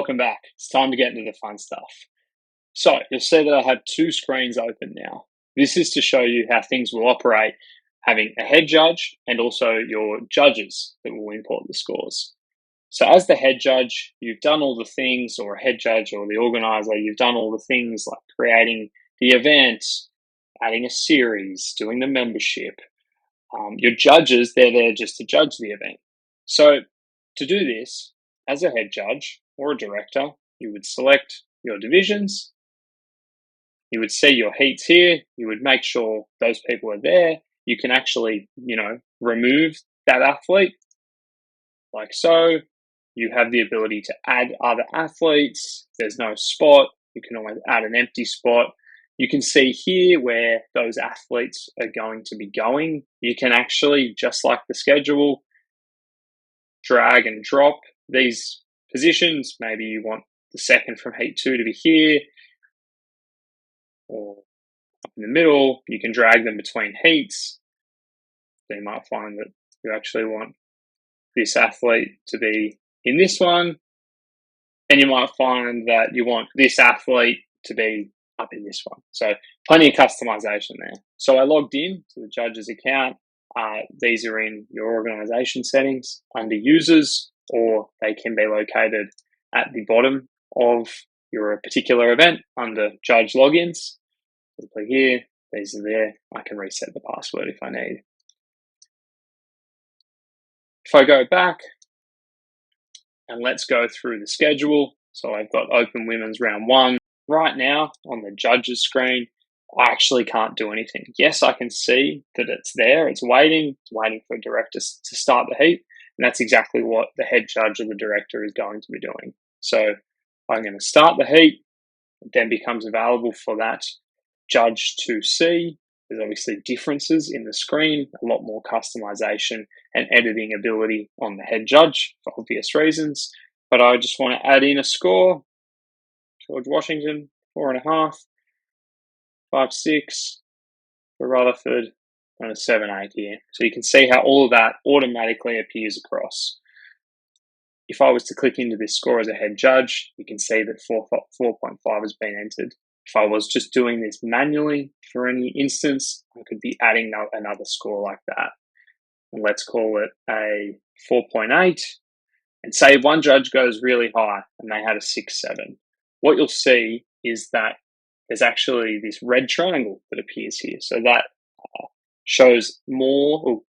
welcome back. It's time to get into the fun stuff. So you'll see that I have two screens open now. This is to show you how things will operate, having a head judge and also your judges that will import the scores. So as the head judge, you've done all the things, or a head judge or the organizer, you've done all the things like creating the event, adding a series, doing the membership. Your judges, they're there just to judge the event. So to do this, as a head judge or a director, you would select your divisions. You would see your heats here. You would make sure those people are there. You can actually, remove that athlete like so. You have the ability to add other athletes. If there's no spot, you can always add an empty spot. You can see here where those athletes are going to be going. You can actually, just like the schedule, drag and drop these positions. Maybe you want the second from heat 2 to be here or up in the middle. You can drag them between heats. So you might find that you actually want this athlete to be in this one, and you might find that you want this athlete to be up in this one. So plenty of customization there. So I logged in to the judge's account. These are in your organization settings under users, or they can be located at the bottom of your particular event under judge logins. Click here, these are there. I can reset the password if I need. If I go back and let's go through the schedule. So I've got open women's round 1. Right now on the judges screen, I actually can't do anything. Yes, I can see that it's there. It's waiting for a director to start the heat. And that's exactly what the head judge or the director is going to be doing. So I'm going to start the heat. It then becomes available for that judge to see. There's obviously differences in the screen, a lot more customization and editing ability on the head judge for obvious reasons. But I just want to add in a score. George Washington, 4.5, 5.6 for Rutherford, and a 7.8 here. So you can see how all of that automatically appears across. If I was to click into this score as a head judge, you can see that 4.5 has been entered. If I was just doing this manually for any instance, I could be adding another score like that. And let's call it a 4.8. And say one judge goes really high and they had a 6.7. What you'll see is that there's actually this red triangle that appears here. So that shows more,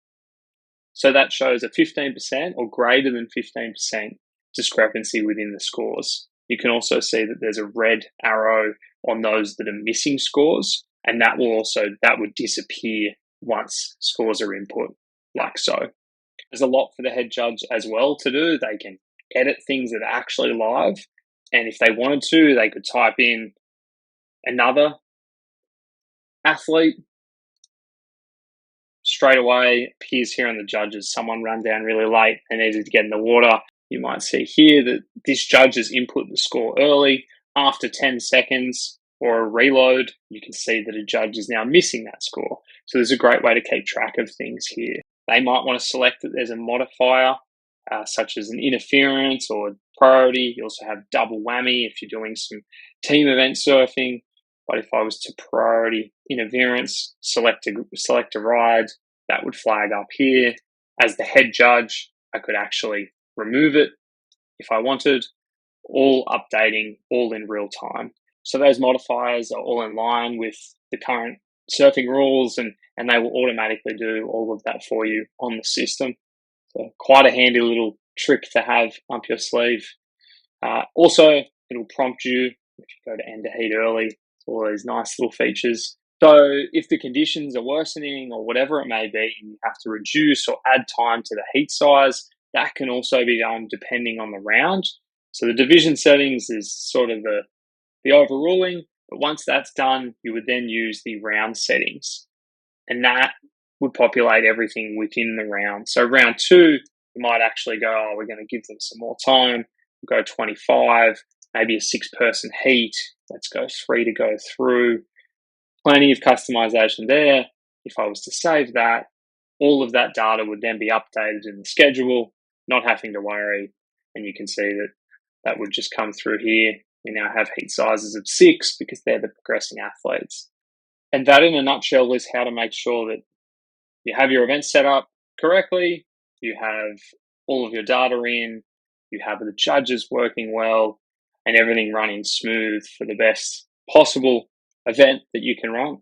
so that shows a 15% or greater than 15% discrepancy within the scores. You can also see that there's a red arrow on those that are missing scores, and that would disappear once scores are input, like so. There's a lot for the head judge as well to do. They can edit things that are actually live, and if they wanted to, they could type in another athlete. Straight away appears here on the judges. Someone ran down really late and needed to get in the water. You might see here that this judge has input the score early. After 10 seconds or a reload, you can see that a judge is now missing that score. So there's a great way to keep track of things here. They might want to select that there's a modifier, such as an interference or priority. You also have double whammy if you're doing some team event surfing. But if I was to priority interference, select a ride, that would flag up here. As the head judge, I could actually remove it if I wanted, all updating, all in real time. So those modifiers are all in line with the current surfing rules, and they will automatically do all of that for you on the system. So quite a handy little trick to have up your sleeve. Also, it'll prompt you if you go to end a heat early. All these nice little features. So if the conditions are worsening or whatever it may be, you have to reduce or add time to the heat size. That can also be done depending on the round. So the division settings is sort of the overruling, but once that's done, you would then use the round settings, and that would populate everything within the round. So round 2, you might actually go, we're going to give them some more time. We'll go 25, maybe a 6-person heat. Let's go 3 to go through. Plenty of customization there. If I was to save that, all of that data would then be updated in the schedule, not having to worry. And you can see that that would just come through here. We now have heat sizes of 6 because they're the progressing athletes. And that, in a nutshell, is how to make sure that you have your event set up correctly, you have all of your data in, you have the judges working well, and everything running smooth for the best possible event that you can run.